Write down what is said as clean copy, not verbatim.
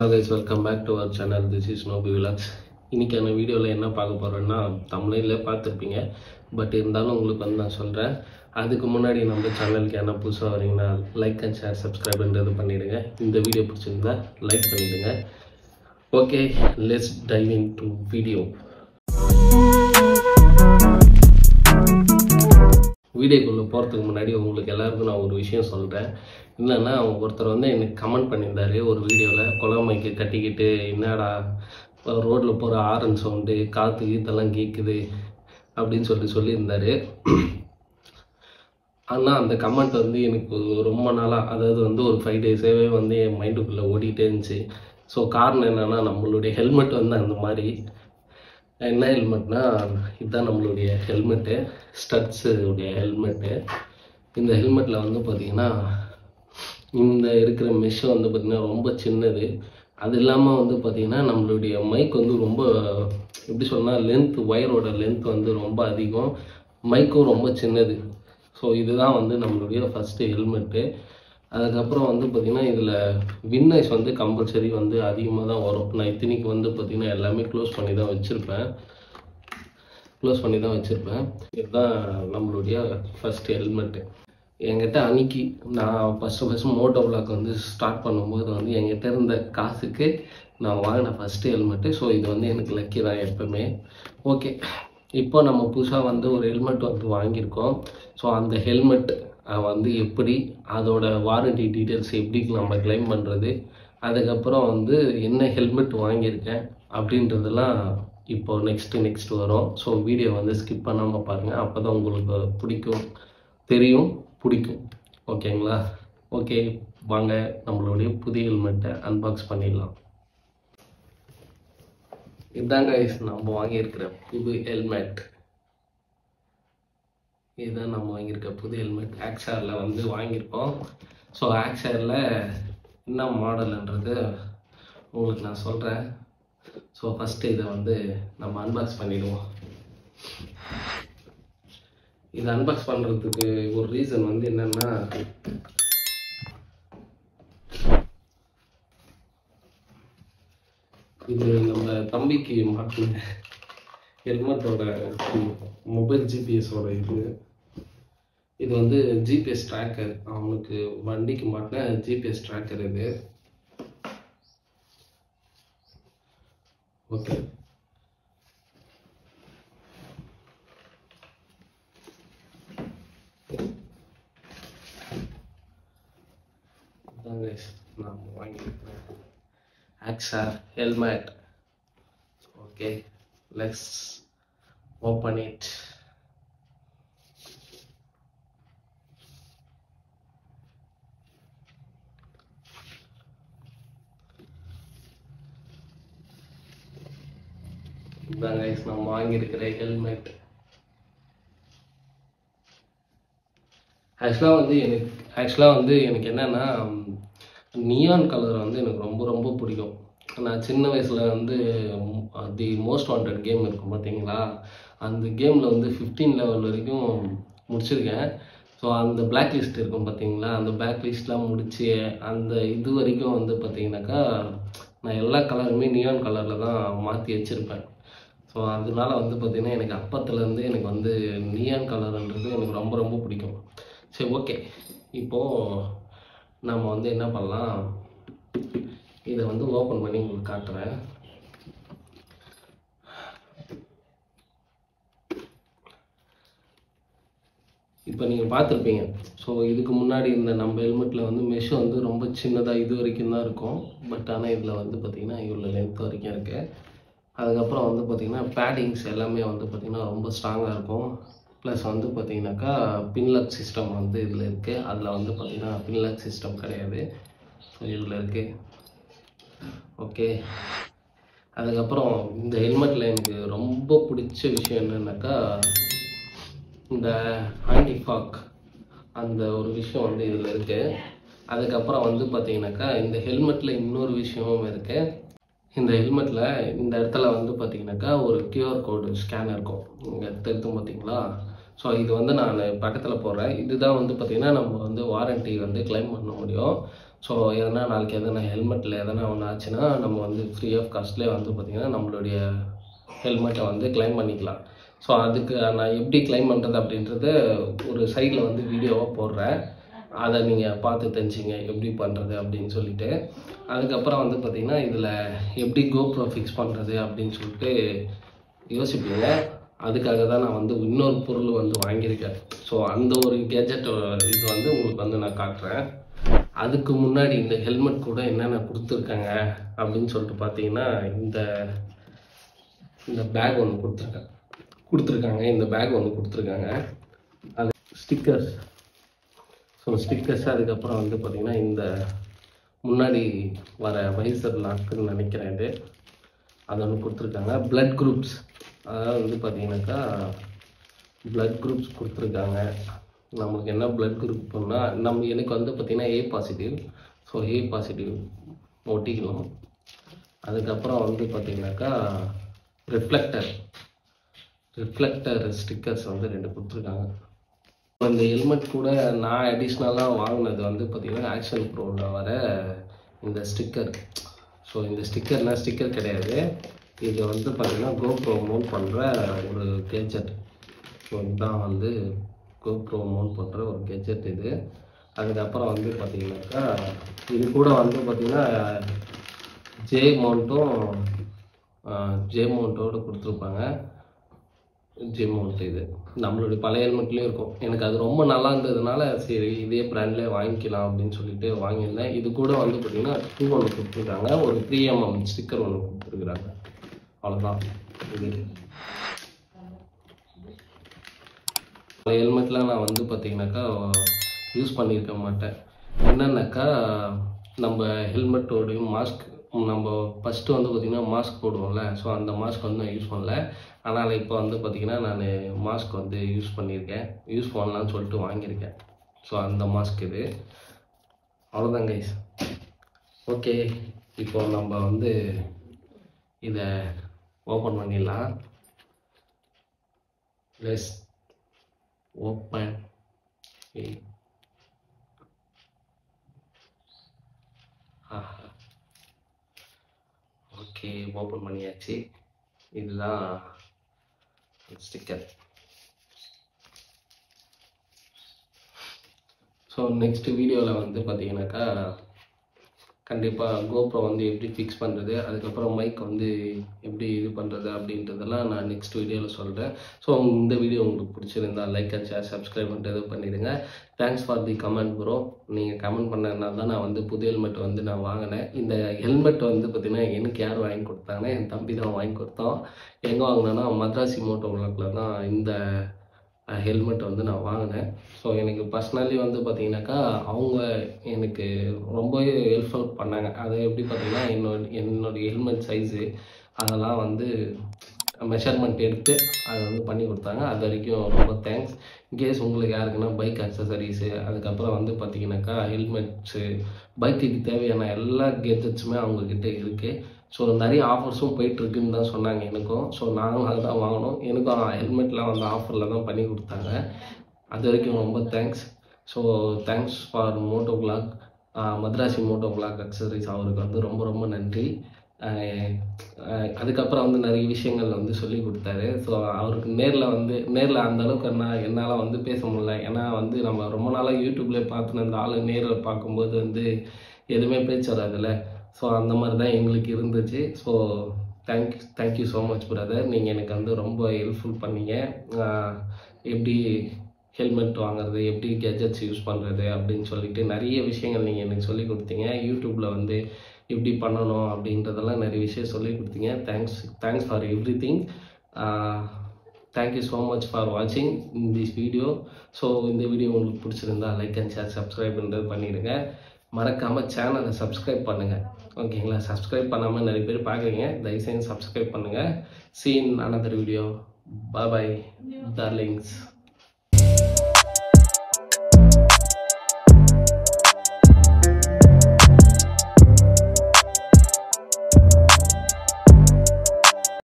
Hello guys, welcome back to our channel. This is Nobi Vlogs. இன்னைக்கான வீடியோவில் என்ன பார்க்க போகிறோன்னா தமிழில் பார்த்துருப்பீங்க. பட் இருந்தாலும் உங்களுக்கு வந்து நான் சொல்கிறேன். அதுக்கு முன்னாடி நம்ம சேனலுக்கு என்ன புதுசாக வரீங்கன்னா லைக் அண்ட் ஷேர் சப்ஸ்கிரைப்ன்றது பண்ணிவிடுங்க. இந்த வீடியோ பிடிச்சிருந்தா லைக் பண்ணிவிடுங்க. Okay, let's dive in to video. வீடியோக்குள்ளே போகிறதுக்கு முன்னாடி உங்களுக்கு எல்லாருக்கும் நான் ஒரு விஷயம் சொல்கிறேன். என்னென்னா ஒருத்தர் வந்து எனக்கு கமெண்ட் பண்ணியிருந்தார் ஒரு வீடியோவில், குழம்பைக்கு கட்டிக்கிட்டு என்னடா ரோட்டில் போகிற ஆரன் சவுண்டு காற்று இதெல்லாம் கேட்குது அப்படின்னு சொல்லியிருந்தார். ஆனால் அந்த கமெண்ட் வந்து எனக்கு ரொம்ப நாளாக, அதாவது வந்து ஒரு 5 டேஸாகவே வந்து என் மைண்டுக்குள்ளே ஓடிக்கிட்டே இருந்துச்சு. ஸோ காரணம் என்னென்னா நம்மளுடைய ஹெல்மெட் வந்து அந்த மாதிரி. என்ன ஹெல்மெட்னா இதுதான் நம்மளுடைய ஹெல்மெட்டு, ஸ்டட்ஸு உடைய ஹெல்மெட்டு. இந்த ஹெல்மெட்டில் வந்து பார்த்திங்கன்னா இந்த இருக்கிற மெஷ் வந்து பார்த்திங்கன்னா ரொம்ப சின்னது. அது இல்லாமல் வந்து பார்த்திங்கன்னா நம்மளுடைய மைக் வந்து ரொம்ப எப்படி சொன்னால் லென்த், ஒயரோட லென்த் வந்து ரொம்ப அதிகம், மைக்கும் ரொம்ப சின்னது. ஸோ இதுதான் வந்து நம்மளுடைய ஃபஸ்ட்டு ஹெல்மெட்டு. அதுக்கப்புறம் வந்து பார்த்திங்கன்னா இதில் வின்னைஸ் வந்து கம்பல்சரி வந்து அதிகமாக தான் வரும். நான் இத்தனைக்கு வந்து பார்த்திங்கன்னா எல்லாமே க்ளோஸ் பண்ணி தான் வச்சுருப்பேன். இதுதான் நம்மளுடைய ஃபஸ்ட்டு ஹெல்மெட்டு. என்கிட்ட அன்றைக்கி நான் ஃபஸ்ட்டு மோட்டோ விளாக் வந்து ஸ்டார்ட் பண்ணும்போது வந்து என்கிட்ட இருந்த காசுக்கு நான் வாங்கின ஃபஸ்ட்டு ஹெல்மெட்டு. ஸோ இது வந்து எனக்கு லக்கி தான் எப்போவுமே. ஓகே, இப்போ நம்ம புதுசாக வந்து ஒரு ஹெல்மெட் வந்து வாங்கியிருக்கோம். ஸோ அந்த ஹெல்மெட் வந்து எப்படி, அதோட வாரண்டி டீட்டெயில்ஸ் எப்படி நம்ம கிளைம் பண்ணுறது, அதுக்கப்புறம் வந்து என்ன ஹெல்மெட் வாங்கியிருக்கேன் அப்படின்றதெல்லாம் இப்போ நெக்ஸ்ட்டு வரும். ஸோ வீடியோ வந்து ஸ்கிப் பண்ணாமல் பாருங்கள். அப்போ தான் உங்களுக்கு பிடிக்கும். ஓகேங்களா? ஓகே, வாங்க நம்மளுடைய புதிய ஹெல்மெட்டை அன்பாக்ஸ் பண்ணிடலாம். இதுதாங்க நம்ம வாங்கியிருக்கிற புது ஹெல்மெட். இதுதான் நம்ம வாங்கியிருக்க புது ஹெல்மெட். ஆக்ஸாரில் வந்து வாங்கியிருக்கோம். ஸோ ஆக்ஸாரில் என்ன மாடல்ன்றது உங்களுக்கு நான் சொல்கிறேன். ஸோ ஃபஸ்ட்டு இதை வந்து நம்ம அன்பாக்ஸ் பண்ணிவிடுவோம். இதை அன்பாக்ஸ் பண்ணுறதுக்கு ஒரு ரீசன் வந்து என்னென்னா, இது நம்ம தம்பிக்கு மாட்டின ஹெல்மெட்டோட மொபைல் ஜிபிஎஸோட இது வந்து ஜிபிஎஸ் ட்ராக்கர். அவனுக்கு வண்டிக்கு மாட்டின ஜிபிஎஸ் ட்ராக்கர் இது. ஓகே, நான் வாங்கியிருக்கேன் Axor helmet. Okay, let's open it. இதுதான் கைஸ் நம்ம வாங்கியிருக்கிற ஹெல்மெட். ஆக்சுவலாக வந்து எனக்கு என்னென்னா நியான் கலர் வந்து எனக்கு ரொம்ப பிடிக்கும். நான் சின்ன வயசில் வந்து தி மோஸ்ட் வாண்டட் கேம் இருக்கும் பார்த்தீங்களா, அந்த கேமில் வந்து 15 லெவல் வரைக்கும் முடிச்சிருக்கேன். ஸோ அந்த பிளாக் லிஸ்ட் இருக்கும் பார்த்தீங்களா, அந்த பிளாக் லிஸ்ட்லாம் முடித்து அந்த இது வரைக்கும் வந்து பார்த்தீங்கன்னாக்கா நான் எல்லா கலருமே நியான் கலரில் தான் மாற்றி வச்சுருப்பேன். ஸோ அதனால வந்து பார்த்திங்கன்னா எனக்கு அப்பத்துலேருந்து எனக்கு வந்து நியான் கலர்ன்றது எனக்கு ரொம்ப பிடிக்கும். சரி, ஓகே, இப்போது நம்ம வந்து என்ன பண்ணலாம், இதை வந்து ஓப்பன் பண்ணி உங்களுக்கு காட்டுறேன். இப்போ நீங்கள் பார்த்துருப்பீங்க. ஸோ இதுக்கு முன்னாடி இந்த நம்ம ஹெல்மெட்டில் வந்து மெஷ் வந்து ரொம்ப சின்னதாக இது வரைக்கும் தான் இருக்கும். பட் ஆனால் இதில் வந்து பார்த்திங்கன்னா இவ்வளோ லென்த் வரைக்கும் இருக்குது. அதுக்கப்புறம் வந்து பார்த்திங்கன்னா பேடிங்ஸ் எல்லாமே வந்து பார்த்திங்கன்னா ரொம்ப ஸ்ட்ராங்காக இருக்கும். ப்ளஸ் வந்து பார்த்திங்கனாக்கா பின்லாக் சிஸ்டம் வந்து இதில் இருக்குது. அதில் வந்து பார்த்திங்கன்னா பின்லாக் சிஸ்டம் கிடையாது. ஸோ இதில் இருக்குது. ஓகே, அதுக்கப்புறம் இந்த ஹெல்மெட்டில் எனக்கு ரொம்ப பிடிச்ச விஷயம் என்னென்னாக்கா இந்த ஆன்டி ஃபாக் அந்த ஒரு விஷயம் வந்து இதில் இருக்குது. அதுக்கப்புறம் வந்து பார்த்திங்கனாக்கா இந்த ஹெல்மெட்டில் இன்னொரு விஷயமும் இருக்குது. இந்த ஹெல்மெட்டில் இந்த இடத்துல வந்து பார்த்திங்கனாக்கா ஒரு QR கோடு ஸ்கேனர் இருக்கும். இங்கே தெரியும் பார்த்தீங்களா. ஸோ இது வந்து நான் பக்கத்தில் போடுறேன். இதுதான் வந்து பார்த்திங்கன்னா நம்ம வந்து வாரண்ட்டி வந்து கிளைம் பண்ண முடியும். ஸோ எதனா நாளைக்கு எதனா ஹெல்மெட்டில் எதனா ஒன்று ஆச்சுன்னா நம்ம வந்து ஃப்ரீ ஆஃப் காஸ்ட்லேயே வந்து பார்த்திங்கன்னா நம்மளுடைய ஹெல்மெட்டை வந்து கிளைம் பண்ணிக்கலாம். ஸோ அதுக்கு நான் எப்படி கிளைம் பண்ணுறது அப்படின்றத ஒரு சைடில் வந்து வீடியோவாக போடுறேன். அதை நீங்கள் பார்த்து தெரிஞ்சிங்க எப்படி பண்ணுறது அப்படின்னு சொல்லிட்டு. அதுக்கப்புறம் வந்து பார்த்திங்கன்னா இதில் எப்படி கோப்ரோ ஃபிக்ஸ் பண்ணுறது அப்படின்னு சொல்லிட்டு யோசிப்பீங்க. அதுக்காக தான் நான் வந்து இன்னொரு பொருள் வந்து வாங்கியிருக்கேன். ஸோ அந்த ஒரு கேஜெட் இது வந்து உங்களுக்கு வந்து நான் காட்டுறேன். அதுக்கு முன்னாடி இந்த ஹெல்மெட் கூட என்னென்ன கொடுத்துருக்காங்க அப்படின்னு சொல்லிட்டு பார்த்தீங்கன்னா இந்த பேக் ஒன்று கொடுத்துருக்காங்க. இந்த பேக் ஒன்று கொடுத்துருக்காங்க. அது ஸ்டிக்கர்ஸ். ஸோ ஸ்டிக்கர்ஸ் அதுக்கப்புறம் வந்து பார்த்திங்கன்னா இந்த முன்னாடி வர வைசர் லாக்குன்னு நினைக்கிறேன். இது அது ஒன்று கொடுத்துருக்காங்க. பிளட் குரூப்ஸ், அதாவது வந்து பார்த்தீங்கன்னாக்கா பிளட் குரூப்ஸ் கொடுத்துருக்காங்க. நம்மளுக்கு என்ன பிளட் குரூப்னா எனக்கு வந்து பார்த்திங்கன்னா A positive. So A positive ஒட்டிக்கணும். அதுக்கப்புறம் வந்து பார்த்திங்கனாக்கா ரிஃப்ளெக்டர் ஸ்டிக்கர்ஸ் வந்து 2 கொடுத்துருக்காங்க. இந்த ஹெல்மெட் கூட நான் அடிஷ்னலாக வாங்கினது வந்து பார்த்திங்கன்னா ஆக்ஷன் ப்ரோவில் வர இந்த ஸ்டிக்கர். ஸோ இந்த ஸ்டிக்கர் கிடையாது. இது வந்து பார்த்திங்கன்னா கோப்ரோ மவுண்ட் பண்ணுற ஒரு கேஜெட். ஸோ இதுதான் வந்து கோப்ரோ மவுண்ட் பண்ணுற ஒரு கேஜெட் இது. அதுக்கப்புறம் வந்து பார்த்திங்கனாக்கா இது கூட வந்து பார்த்திங்கன்னா ஜே மவுண்ட்டோடு கொடுத்துருப்பாங்க. ஜே மவுண்ட் இது நம்மளுடைய பழைய ஹெல்மெட்லேயும் இருக்கும். எனக்கு அது ரொம்ப நல்லா இருந்ததுனால சரி இதே பிராண்ட்லேயே வாங்கிக்கலாம் அப்படின்னு சொல்லிட்டு வாங்கியிருந்தேன். இது கூட வந்து பார்த்திங்கன்னா 2 ஒன்று கொடுத்துருக்காங்க. ஒரு 3mm ஸ்டிக்கர் ஒன்று கொடுத்துருக்குறாங்க. அவ்வளோதான். இது பழைய ஹெல்மெட்லாம் நான் வந்து பார்த்திங்கனாக்கா யூஸ் பண்ணியிருக்க மாட்டேன். என்னன்னாக்கா நம்ம ஹெல்மெட்டோடையும் மாஸ்க் நம்ம ஃபஸ்ட்டு வந்து பார்த்திங்கன்னா மாஸ்க் போடுவோம்ல. ஸோ அந்த மாஸ்க் வந்து நான் யூஸ் பண்ணல. ஆனால் இப்போ வந்து பார்த்திங்கன்னா நான் மாஸ்க் வந்து யூஸ் பண்ணலான்னு சொல்லிட்டு வாங்கியிருக்கேன். ஸோ அந்த மாஸ்க் இது. அவ்வளோதான் கைஸ். ஓகே, இப்போ நம்ம வந்து இதை ஓப்பன் பண்ணிடலாம். Let's open. ஓகே, ஓப்பன் பண்ணியாச்சு. இதுதான் ஸ்டிக்கர். ஸோ நெக்ஸ்ட் வீடியோவில் வந்து பார்த்தீங்கன்னாக்கா கண்டிப்பாக கோப்ரோ வந்து எப்படி ஃபிக்ஸ் பண்ணுறது, அதுக்கப்புறம் மைக் வந்து எப்படி இது பண்ணுறது அப்படின்றதெல்லாம் நான் நெக்ஸ்ட் வீடியோவில் சொல்கிறேன். ஸோ இந்த வீடியோ உங்களுக்கு பிடிச்சிருந்தா லைக் அண்ட் ஷேர் சப்ஸ்கிரைப் பண்ணிட்டு பண்ணிடுங்க. Thanks for the comment bro. நீங்கள் கமெண்ட் பண்ணதுனால தான் நான் வந்து புது ஹெல்மெட் வந்து நான் வாங்கினேன். இந்த ஹெல்மெட் வந்து பார்த்திங்கன்னா எனக்கு யார் வாங்கி கொடுத்தாங்கன்னா என் தம்பி தான் வாங்கி கொடுத்தோம். எங்கே வாங்கினேன்னா மத்ராசி மோட்டோ விளாக்கில் தான் இந்த ஹெல்மெட் வந்து நான் வாங்கினேன். ஸோ எனக்கு பர்சனலி வந்து பார்த்திங்கனாக்கா அவங்க எனக்கு ரொம்பவே ஹெல்ப்ஃபுல் பண்ணாங்க. அதை எப்படி பார்த்திங்கன்னா என்னுடைய ஹெல்மெட் சைஸு அதெல்லாம் வந்து மெஷர்மெண்ட் எடுத்து அதை வந்து பண்ணி கொடுத்தாங்க. அது வரைக்கும் ரொம்ப தேங்க்ஸ். இன்கேஸ் உங்களுக்கு யாருக்குன்னா பைக் அக்சசரிஸு, அதுக்கப்புறம் வந்து பார்த்திங்கனாக்கா ஹெல்மெட்ஸு, பைக்குக்கு தேவையான எல்லா கேஜெட்ஸுமே அவங்கக்கிட்ட இருக்குது. ஸோ நிறைய ஆஃபர்ஸும் போயிட்டுருக்குன்னு தான் சொன்னாங்க எனக்கும். ஸோ நாங்களும் அதை தான் வாங்கினோம். எனக்கும் ஹெல்மெட்லாம் வந்து ஆஃபரில் தான் பண்ணி கொடுத்தாங்க. அது வரைக்கும் ரொம்ப thanks. So thanks for Moto Vlog, Madrasi Moto Vlog accessories. அவருக்கு வந்து ரொம்ப ரொம்ப நன்றி. அதுக்கப்புறம் வந்து நிறைய விஷயங்கள் வந்து சொல்லி கொடுத்தாரு. ஸோ அவருக்கு நேரில் அந்தளவுக்கு என்னால் வந்து பேச முடியல. ஏன்னா வந்து நம்ம ரொம்ப நாளாக யூடியூப்லேயே பார்த்துன்னு அந்த ஆள் நேரில் பார்க்கும்போது வந்து எதுவுமே பேச்சு வராதுல்ல. ஸோ அந்த மாதிரி தான் எங்களுக்கு இருந்துச்சு. So thank you so much brother. நீங்கள் எனக்கு வந்து ரொம்ப ஹெல்ப்ஃபுல் பண்ணீங்க. எப்படி ஹெல்மெட் வாங்குறது, எப்படி கேஜெட்ஸ் யூஸ் பண்ணுறது அப்படின்னு சொல்லிட்டு நிறைய விஷயங்கள் நீங்கள் எனக்கு சொல்லி கொடுத்தீங்க. யூடியூப்பில் வந்து எப்படி பண்ணணும் அப்படின்றதெல்லாம் நிறைய விஷயம் சொல்லி கொடுத்தீங்க. Thanks for every thing. Thank you so much for வாட்சிங் திஸ் வீடியோ. ஸோ இந்த வீடியோ உங்களுக்கு பிடிச்சிருந்தா லைக் அண்ட் ஷேர் சப்ஸ்கிரைப்ன்றது பண்ணிவிடுங்க. மறக்காமல் சேனலை சப்ஸ்கிரைப் பண்ணுங்கள். ஓகேங்களா? சப்ஸ்கிரைப் பண்ணாமல் நிறைய பேர் பார்க்குறீங்க. தயவுசெய்து சப்ஸ்கிரைப் பண்ணுங்கள். See you in another video. Bye bye darlings.